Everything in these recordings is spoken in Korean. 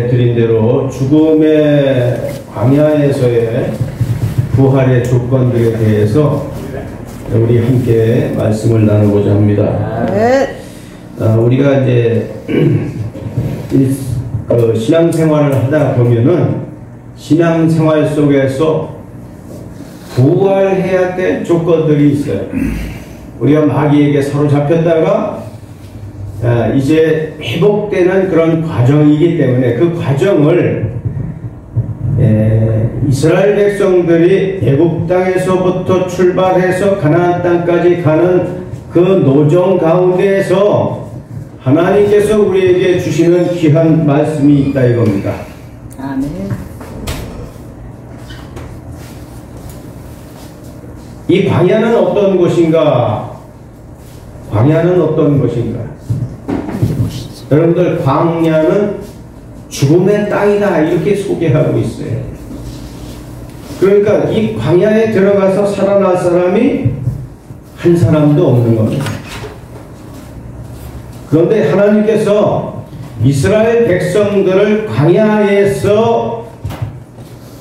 말씀해 드린 대로 죽음의 광야에서의 부활의 조건들에 대해서 우리 함께 말씀을 나누고자 합니다. 우리가 이제 신앙생활을 하다 보면은 신앙생활 속에서 부활해야 될 조건들이 있어요. 우리가 마귀에게 사로잡혔다가 이제 회복되는 그런 과정이기 때문에 그 과정을 이스라엘 백성들이 애굽 땅에서부터 출발해서 가나안 땅까지 가는 그 노정 가운데에서 하나님께서 우리에게 주시는 귀한 말씀이 있다 이겁니다. 아멘. 이 광야는 어떤 곳인가? 광야는 어떤 곳인가? 여러분들, 광야는 죽음의 땅이다 이렇게 소개하고 있어요. 그러니까 이 광야에 들어가서 살아날 사람이 한 사람도 없는 겁니다. 그런데 하나님께서 이스라엘 백성들을 광야에서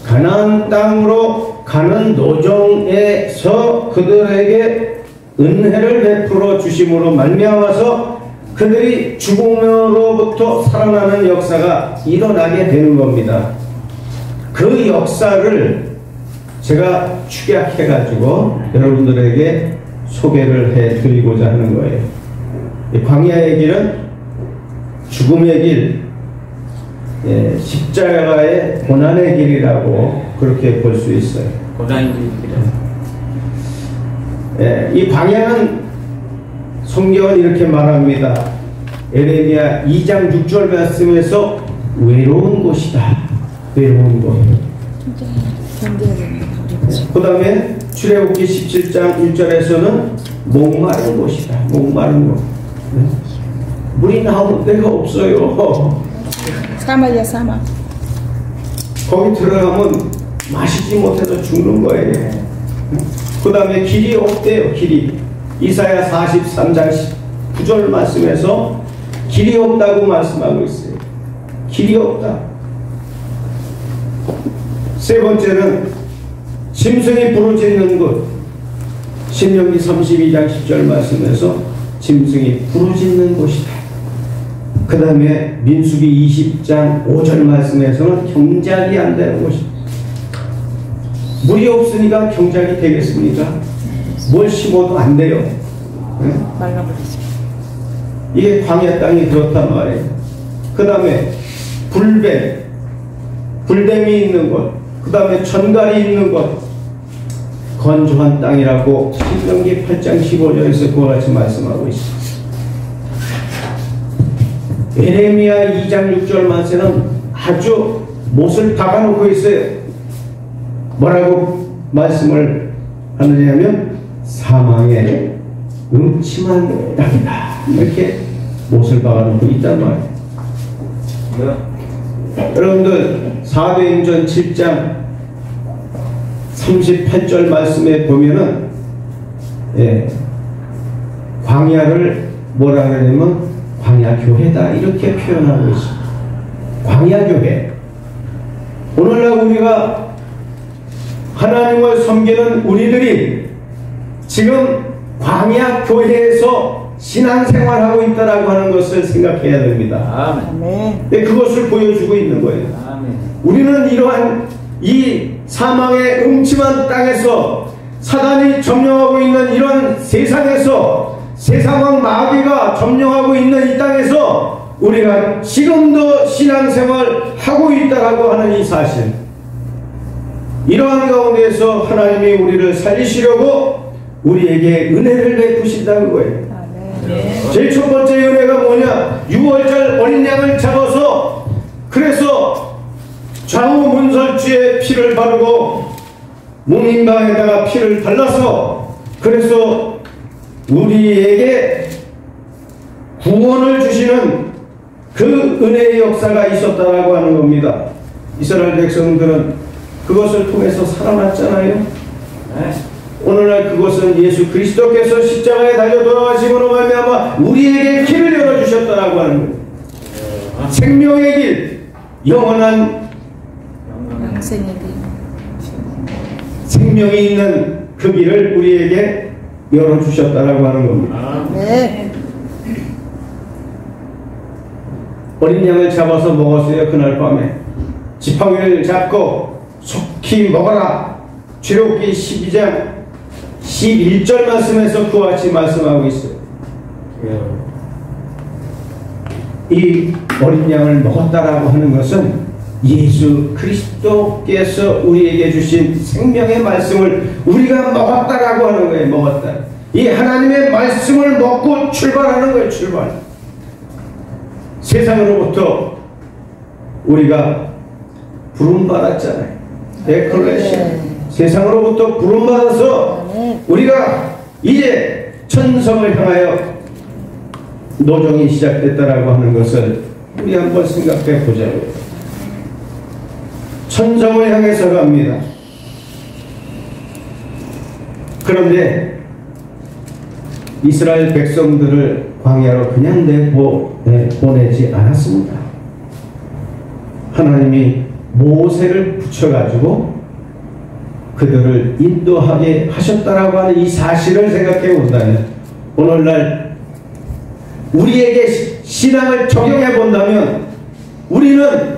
가나안 땅으로 가는 노정에서 그들에게 은혜를 베풀어 주심으로 말미암아서 그들이 죽음으로부터 살아나는 역사가 일어나게 되는 겁니다. 그 역사를 제가 축약해 가지고 여러분들에게 소개를 해 드리고자 하는 거예요. 이 광야의 길은 죽음의 길, 십자가의 고난의 길이라고 그렇게 볼 수 있어요. 고난의 길이라. 이 광야는 성경은 이렇게 말합니다. 에레미야 2장 6절 말씀에서 외로운 곳이다. 외로운 곳. 그 다음에 출애굽기 17장 1절에서는 목마른 곳이다. 목마른 곳. 물이 나오는 데가 없어요. 사막이야, 사막. 거기 들어가면 마시지 못해서 죽는 거예요. 그 다음에 길이 없대요. 길이. 이사야 43장 9절 말씀에서 길이 없다고 말씀하고 있어요. 길이 없다. 세 번째는 짐승이 부르짖는 곳. 신명기 32장 10절 말씀에서 짐승이 부르짖는 곳이다. 그 다음에 민수기 20장 5절 말씀에서는 경작이 안 되는 곳이다. 물이 없으니까 경작이 되겠습니까? 뭘 심어도 안 돼요. 네? 말라버리죠. 이게 광야 땅이 그렇단 말이에요. 그 다음에 불뱀이 있는 곳, 그 다음에 천갈이 있는 곳, 건조한 땅이라고 신명기 8장 15절에서 그와 같이 말씀하고 있습니다. 에레미야 2장 6절 말씀은 아주 못을 박아놓고 있어요. 뭐라고 말씀을 하느냐면 사망의 음침한 땅이다. 이렇게 못을 박아놓고 있단 말이에요. 여러분들 사도행전 7장 38절 말씀에 보면은 광야를 뭐라 그러냐면 광야교회다 이렇게 표현하고 있습니다. 광야교회. 오늘날 우리가 하나님을 섬기는 우리들이 지금 광야교회에서 신앙생활하고 있다라고 하는 것을 생각해야 됩니다. 아멘. 그것을 보여주고 있는 거예요. 아멘. 우리는 이러한 이 사망의 음침한 땅에서 사단이 점령하고 있는 이런 세상에서 세상왕 마귀가 점령하고 있는 이 땅에서 우리가 지금도 신앙생활 하고 있다라고 하는 이 사실, 이러한 가운데에서 하나님이 우리를 살리시려고 우리에게 은혜를 베푸신다는 거예요. 제일 첫 번째 은혜가 뭐냐? 6월절 어린 양을 잡아서 그래서 좌우 문설주에 피를 바르고 묵림방에다가 피를 발라서 그래서 우리에게 구원을 주시는 그 은혜의 역사가 있었다라고 하는 겁니다. 이스라엘 백성들은 그것을 통해서 살아났잖아요. 네? 오늘날 그것은 예수 그리스도께서 십자가에 달려 돌아가심으로 말미암아 우리에게 길을 열어주셨다라고 하는 거예요. 생명의 길, 영원한 영생의 길. 생명이 있는 그 길을 우리에게 열어주셨다라고 하는 겁니다. 네. 어린 양을 잡아서 먹었어요. 그날 밤에 지팡이를 잡고 속히 먹어라. 출애굽기 12장 11절 말씀에서 그와 같이 말씀하고 있어요. 이 어린 양을 먹었다라고 하는 것은 예수 그리스도께서 우리에게 주신 생명의 말씀을 우리가 먹었다라고 하는 거예요. 먹었다. 이 하나님의 말씀을 먹고 출발하는 거예요. 출발. 세상으로부터 우리가 부름받았잖아요. 에클레시아. 세상으로부터 부름받아서 우리가 이제 천성을 향하여 노정이 시작됐다라고 하는 것을 우리 한번 생각해 보자고요. 천성을 향해서 갑니다. 그런데 이스라엘 백성들을 광야로 그냥 보내지 않았습니다. 하나님이 모세를 붙여가지고 그들을 인도하게 하셨다라고 하는 이 사실을 생각해 본다면, 오늘날 우리에게 신앙을 적용해 본다면 우리는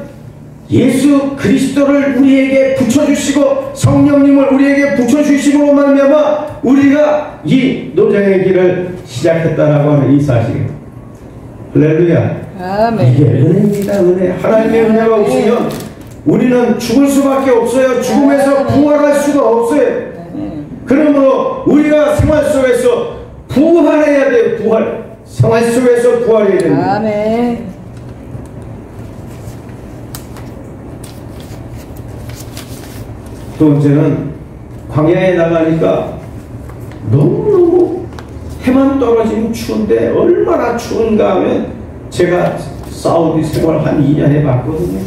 예수 그리스도를 우리에게 붙여주시고 성령님을 우리에게 붙여주심으로 말미암아 우리가 이 노정의 길을 시작했다라고 하는 이 사실. 할렐루야. 아멘. 이게 은혜입니다. 은혜. 하나님의 은혜가 없으면 우리는 죽을 수밖에 없어요. 죽음에서 부활할 수가 없어요. 그러므로 우리가 생활 속에서 부활해야 돼요. 부활. 생활 속에서 부활해야 됩니다. 아멘. 두 번째는 광야에 나가니까 너무너무 해만 떨어지면 추운데 얼마나 추운가 하면, 제가 사우디 생활 한 2년 해봤거든요.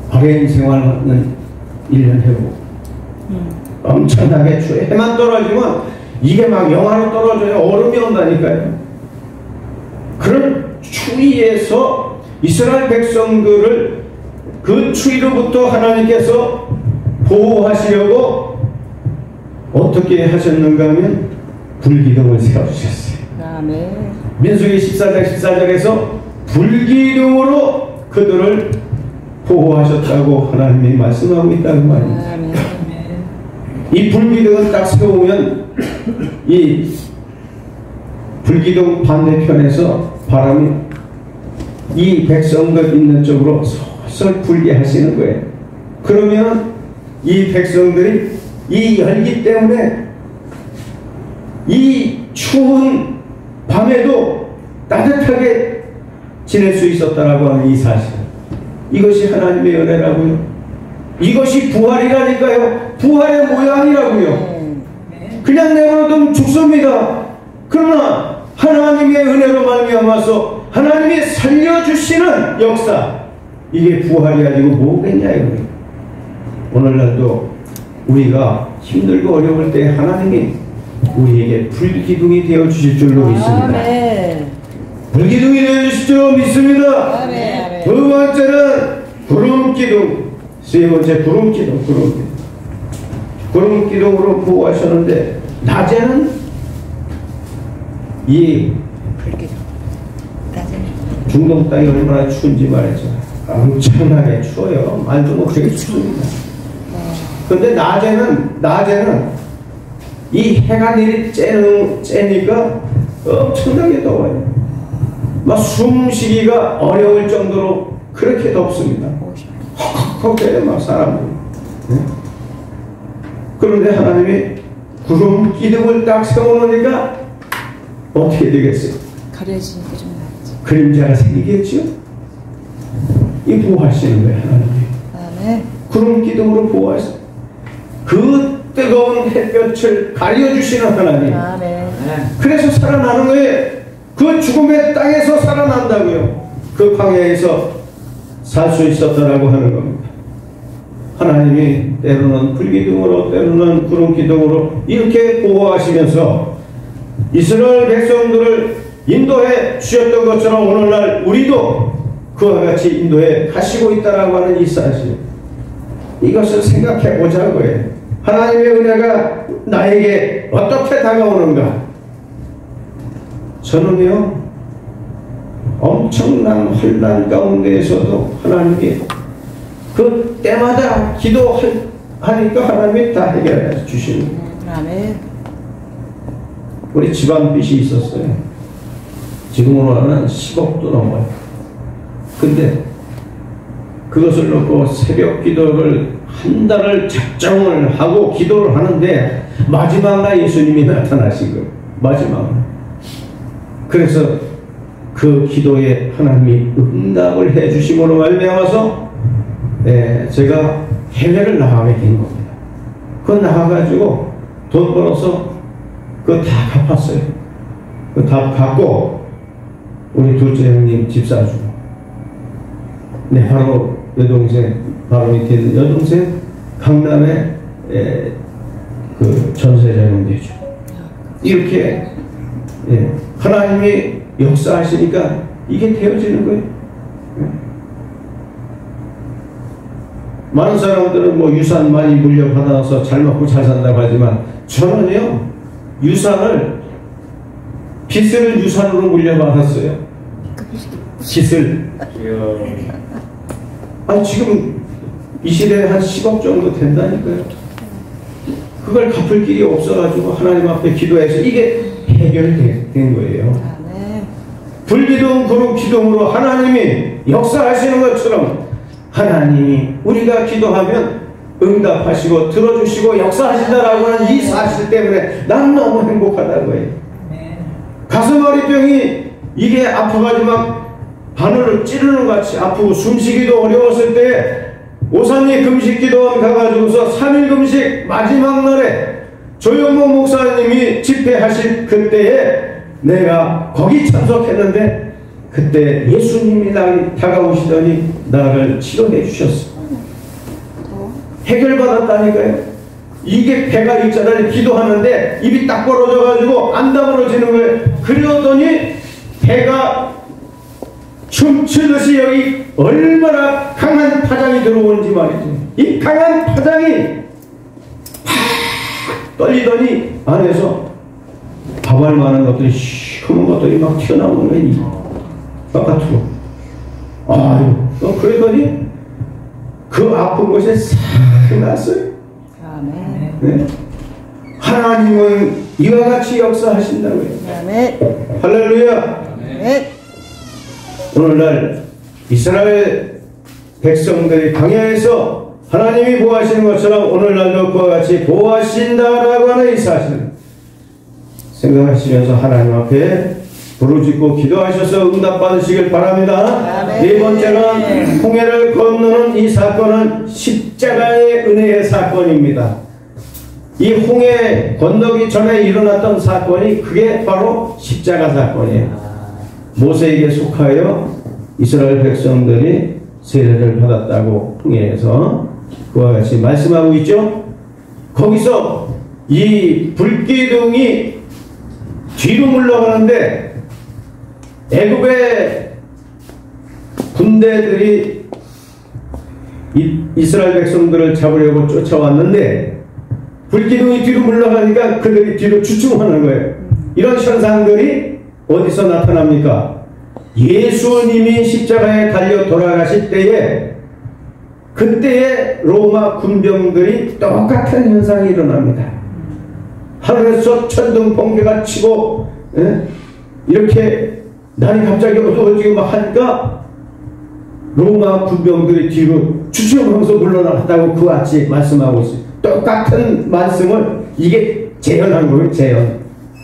바레인 생활은 1년 해보고 엄청나게 추워요. 해만 떨어지면 이게 막 영하로 떨어져요. 얼음이 온다니까요. 그런 추위에서 이스라엘 백성들을 그 추위로부터 하나님께서 보호하시려고 어떻게 하셨는가 하면 불기둥을 세워주셨어요. 아멘. 민수기 14장 14절에서 불기둥으로 그들을 보호하셨다고 하나님이 말씀하고 있다는 말입니다. 아멘. 이 불기둥을 딱 세우면 이 불기둥 반대편에서 바람이 이 백성들 있는 쪽으로 솔솔 불게 하시는 거예요. 그러면 이 백성들이 이 열기 때문에 이 추운 밤에도 따뜻하게 지낼 수 있었다라고 하는 이 사실. 이것이 하나님의 은혜라고요. 이것이 부활이라니까요. 부활의 모양이라고요. 그냥 내버려두면 죽습니다. 그러나 하나님의 은혜로 말미암아서 하나님이 살려주시는 역사, 이게 부활이 아니고 뭐겠냐 이거예요. 오늘날도 우리가 힘들고 어려울 때 하나님이 우리에게 불기둥이 되어 주실 줄로 믿습니다. 아멘. 불기둥이 되어 주실 줄로 믿습니다. 아멘. 두 번째는 구름기둥, 세 번째 구름기둥. 구름기둥으로 보호하셨는데, 낮에는 이 중동 땅이 얼마나 추운지 말이죠. 엄청나게 추워요. 말도 못하게 춥습니다. 근데 낮에는 이 해가 쬐니까 엄청나게 더워요. 막 숨쉬기가 어려울 정도로 그렇게 덥습니다. 헉헉헉해요, 막 사람들이. 네? 그런데 하나님이 구름 기둥을 딱 세워놓으니까 어떻게 되겠어요? 가려지니까 좀 낫지. 그림자가 생기겠죠? 이 보호하시는 거예요, 하나님이. 아멘. 구름 기둥으로 보호하시는, 그 뜨거운 햇볕을 가려주시는 하나님. 아멘. 그래서 살아나는 거예요. 그 죽음의 땅에서 살아난다고요. 그 광야에서 살 수 있었다라고 하는 겁니다. 하나님이 때로는 불기둥으로, 때로는 구름기둥으로 이렇게 보호하시면서 이스라엘 백성들을 인도해 주셨던 것처럼 오늘날 우리도 그와 같이 인도에 가시고 있다라고 하는 이 사실, 이것을 생각해 보자고요. 하나님의 은혜가 나에게 어떻게 다가오는가? 저는요, 엄청난 혼란 가운데에서도 하나님께 그 때마다 기도하니까 하나님이 다 해결해 주시는 거예요. 아멘. 우리 집안 빚이 있었어요. 지금으로는 10억도 넘어요. 근데 그것을 놓고 새벽 기도를 한 달을 작정을 하고 기도를 하는데 마지막 날 예수님이 나타나시고 마지막 날. 그래서 그 기도에 하나님이 응답을 해주심으로 말미암아서 제가 해외를 나가게 된 겁니다. 그거 나가가지고 돈 벌어서 그거 다 갚았어요. 그거 다 갚고 우리 둘째 형님 집 사주고, 네, 바로 여동생, 바로 밑에 있는 여동생 강남에 그 전세자금 되죠. 이렇게 하나님이 역사하시니까 이게 되어지는 거예요. 많은 사람들은 뭐 유산 많이 물려받아서 잘 먹고 잘 산다고 하지만 저는요, 빚을 유산으로 물려받았어요. 빚을. 아니, 지금 이 시대에 한 10억 정도 된다니까요. 그걸 갚을 길이 없어가지고 하나님 앞에 기도해서 이게 해결된 거예요. 불기둥 구름 기둥으로 하나님이 역사하시는 것처럼 하나님이 우리가 기도하면 응답하시고 들어주시고 역사하신다라고 하는 이 사실 때문에 난 너무 행복하다고 해요. 가슴앓이병이 이게 아파가지고 막 바늘을 찌르는 것 같이 아프고 숨쉬기도 어려웠을 때 오산리 금식기도원 가가지고서 3일 금식 마지막 날에 조영모 목사님이 집회하실 그때에 내가 거기 참석했는데 그때 예수님이 다가오시더니 나를 치료해 주셨어. 해결받았다니까요. 이게 배가 있잖아요. 기도하는데 입이 딱 벌어져가지고 안 다물어지는 거예요. 그러더니 배가 춤추듯이 여기 얼마나 강한 파장이 들어오는지 말이지. 이 강한 파장이 팍 떨리더니 안에서 밥알 많은 것들이 시커먼 것들이 막 튀어나오는 거예요. 바깥으로. 아유, 그러더니 그 아픈 것이 싹 났어요. 아멘. 네? 하나님은 이와 같이 역사하신다고요. 아멘. 할렐루야. 아멘. 오늘날 이스라엘 백성들이 광야에서 하나님이 보호하시는 것처럼 오늘날도 그와 같이 보호하신다라고 하는 이 사실 생각하시면서 하나님 앞에 부르짖고 기도하셔서 응답받으시길 바랍니다. 아멘. 네 번째는 홍해를 건너는 이 사건은 십자가의 은혜의 사건입니다. 이 홍해 건너기 전에 일어났던 사건이 그게 바로 십자가 사건이에요. 모세에게 속하여 이스라엘 백성들이 세례를 받았다고 홍해에서 그와 같이 말씀하고 있죠. 거기서 이 불기둥이 뒤로 물러가는데 애굽의 군대들이 이스라엘 백성들을 잡으려고 쫓아왔는데 불기둥이 뒤로 물러가니까 그들이 뒤로 주춤하는 거예요. 이런 현상들이 어디서 나타납니까? 예수님이 십자가에 달려 돌아가실 때에 그때의 로마 군병들이 똑같은 현상이 일어납니다. 하늘에서 천둥 번개가 치고 이렇게 날이 갑자기 어두워지고 막 하니까 로마 군병들이 뒤로 주춤하면서 물러나갔다고 그와 같이 말씀하고 있어요. 똑같은 말씀을 이게 재현한 거예요. 재현.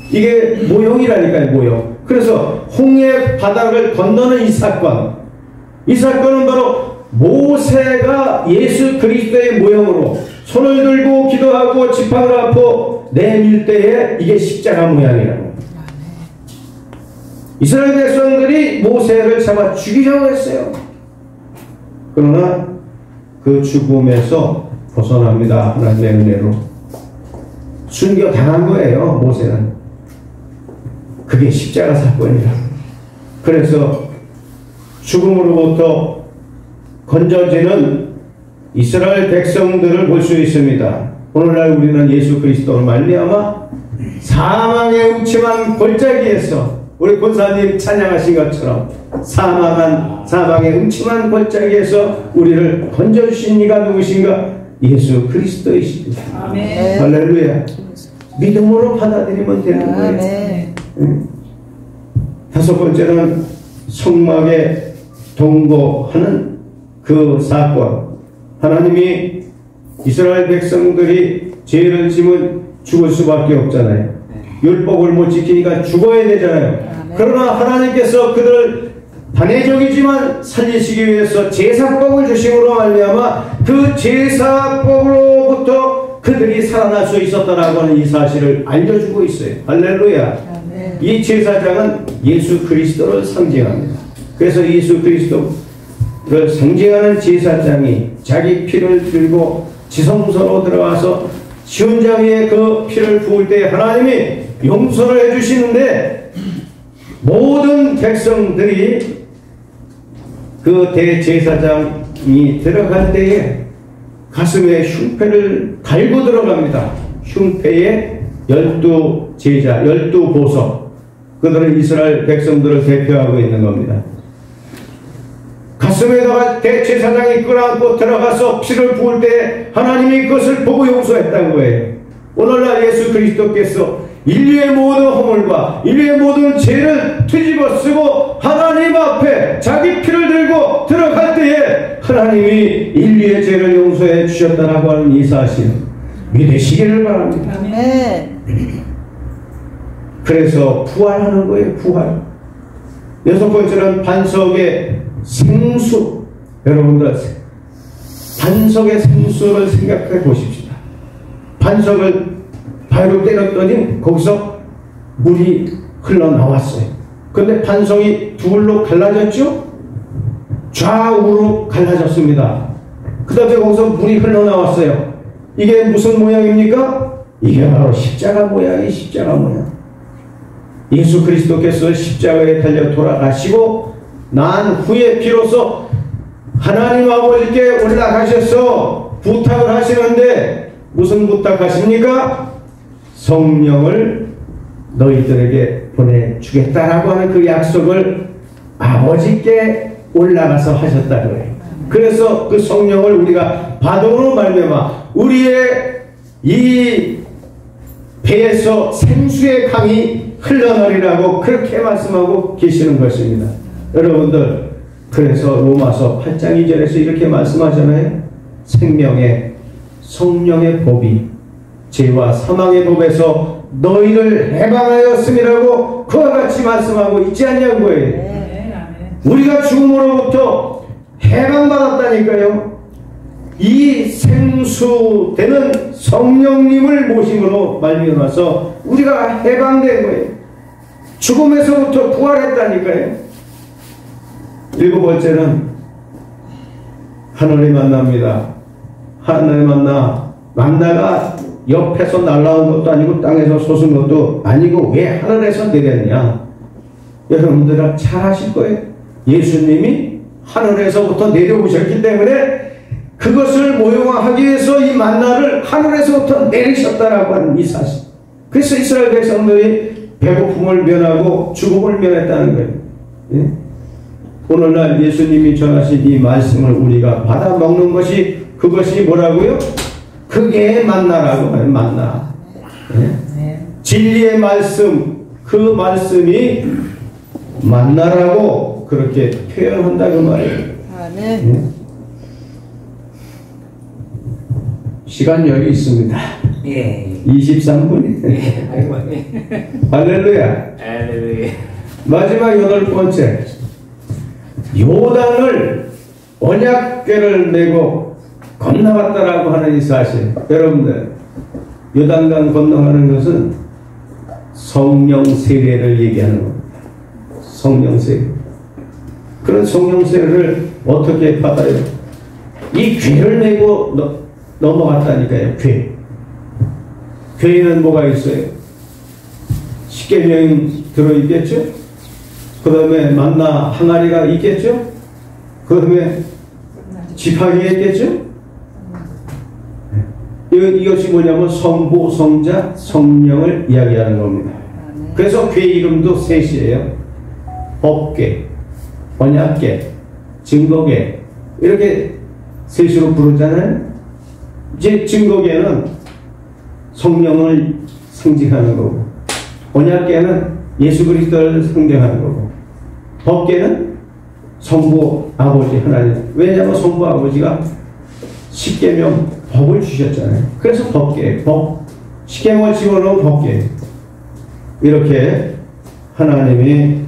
이게 모형이라니까요. 모형. 그래서 홍해 바다를 건너는 이 사건은 바로 모세가 예수 그리스도의 모형으로 손을 들고 기도하고 지팡이를 앞으로 내밀 때에 이게 십자가 모양이라고. 이스라엘 백성들이 모세를 잡아 죽이려고 했어요. 그러나 그 죽음에서 벗어납니다. 하나님의 은혜로. 순교당한 거예요. 모세는. 그게 십자가 사건이라. 그래서 죽음으로부터 건져지는 이스라엘 백성들을 볼 수 있습니다. 오늘날 우리는 예수 그리스도로 말미암아 사망의 음침한 골짜기에서 우리 권사님 찬양하신 것처럼 사망의 음침한 골짜기에서 우리를 건져주신 이가 누구신가? 예수 그리스도이십니다. 아멘. 할렐루야. 믿음으로 받아들이면 되는 거예요. 아멘. 다섯 번째는 성막에 동거하는 그 사건. 하나님이 이스라엘 백성들이 죄를 지면 죽을 수밖에 없잖아요. 율법을 못 지키니까 죽어야 되잖아요. 그러나 하나님께서 그들을 단회적이지만 살리시기 위해서 제사법을 주심으로 말미암아 그 제사법으로부터 그들이 살아날 수 있었다라고 하는 이 사실을 알려주고 있어요. 할렐루야. 이 제사장은 예수 그리스도를 상징합니다. 그래서 예수 그리스도를 상징하는 제사장이 자기 피를 들고 지성소로 들어가서 시온장 위에 그 피를 부을 때 하나님이 용서를 해주시는데 모든 백성들이 그 대제사장이 들어갈 때에 가슴에 흉패를 달고 들어갑니다. 흉패에 12제자, 12보석. 그들은 이스라엘 백성들을 대표하고 있는 겁니다. 가슴에다가 대제사장이 끌어안고 들어가서 피를 부을 때 하나님이 그것을 보고 용서했다는 거예요. 오늘날 예수 그리스도께서 인류의 모든 허물과 인류의 모든 죄를 뒤집어 쓰고 하나님 앞에 자기 피를 들고 들어갈 때에 하나님이 인류의 죄를 용서해 주셨다라고 하는 이 사실 믿으시기를 바랍니다. 아멘. 그래서 부활하는 거예요. 부활. 여섯 번째는 반석의 생수. 여러분들 반석의 생수를 생각해 보십시다. 반석을 발로 때렸더니 거기서 물이 흘러나왔어요. 근데 반석이 둘로 갈라졌죠? 좌우로 갈라졌습니다. 그 다음에 거기서 물이 흘러나왔어요. 이게 무슨 모양입니까? 이게 바로 십자가 모양이 십자가 모양. 예수 그리스도께서 십자가에 달려 돌아가시고 난 후에 비로소 하나님 아버지께 올라가셔서 부탁을 하시는데 무슨 부탁하십니까? 성령을 너희들에게 보내주겠다라고 하는 그 약속을 아버지께 올라가서 하셨다는 거예요. 그래서 그 성령을 우리가 받음으로 말미암아 우리의 이 배에서 생수의 강이 흘러나리라고 그렇게 말씀하고 계시는 것입니다. 여러분들 그래서 로마서 8장 2절에서 이렇게 말씀하잖아요. 생명의 성령의 법이 죄와 사망의 법에서 너희를 해방하였음이라고 그와 같이 말씀하고 있지 않냐고요. 우리가 죽음으로부터 해방받았다니까요. 이 생수되는 성령님을 모심으로 말미암아서 우리가 해방된 거예요. 죽음에서부터 부활했다니까요. 일곱 번째는 하늘에 만납니다. 하늘에 만나가 옆에서 날아온 것도 아니고 땅에서 솟은 것도 아니고 왜 하늘에서 내렸냐? 여러분들은 잘 아실 거예요. 예수님이 하늘에서부터 내려오셨기 때문에 그것을 모형화하기 위해서 이 만나를 하늘에서부터 내리셨다라고 하는 이 사실. 그래서 이스라엘 백성들이 배고픔을 면하고 죽음을 면했다는 거예요. 예? 오늘날 예수님이 전하신 이 말씀을 우리가 받아 먹는 것이 그것이 뭐라고요? 그게 만나라고 해요. 만나. 예? 진리의 말씀, 그 말씀이 만나라고 그렇게 표현한다 그 말이에요. 아멘. 예? 시간 여유 있습니다. 예. 23분. 할렐루야. 할렐루야. 마지막 여덟 번째. 요단을 언약궤를 메고 건너갔다라고 하는 이 사실. 여러분들, 요단강 건너가는 것은 성령 세례를 얘기하는 겁니다. 성령 세례. 그런 성령 세례를 어떻게 받아요? 이 궤를 메고 넘어갔다니까요. 궤. 궤에는 뭐가 있어요? 십계명이 들어있겠죠? 그 다음에 만나 항아리가 있겠죠? 그 다음에 지팡이 했겠죠? 이것이 뭐냐면 성부, 성자, 성령을 이야기하는 겁니다. 그래서 교회 이름도 셋이에요. 법궤, 언약궤, 증거궤 이렇게 셋으로 부르잖아요. 이제 증거궤는 성령을 상징하는 거고, 언약궤는 예수 그리스도를 상징하는 거고, 법궤는 성부 아버지 하나님. 왜냐하면 성부 아버지가 십계명 법을 주셨잖아요. 그래서 법궤, 법 십계명을 집어넣은 법궤. 이렇게 하나님이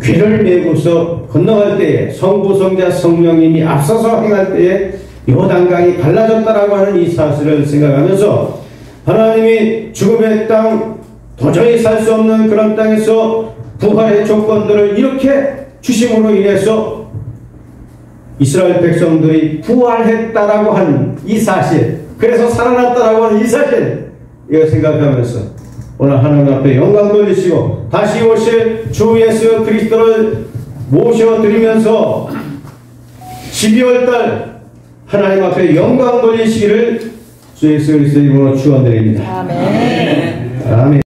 궤를 메고서 건너갈 때에 성부, 성자, 성령님이 앞서서 행할 때에 요단강이 갈라졌다라고 하는 이 사실을 생각하면서 하나님이 죽음의 땅, 도저히 살 수 없는 그런 땅에서 부활의 조건들을 이렇게 주심으로 인해서 이스라엘 백성들이 부활했다라고 하는 이 사실, 그래서 살아났다라고 하는 이 사실, 이거 생각하면서 오늘 하나님 앞에 영광 돌리시고 다시 오실 주 예수 그리스도를 모셔드리면서 12월달 하나님 앞에 영광 돌리시기를 주 예수 그리스도 이름으로 축원드립니다. 아멘. 아멘.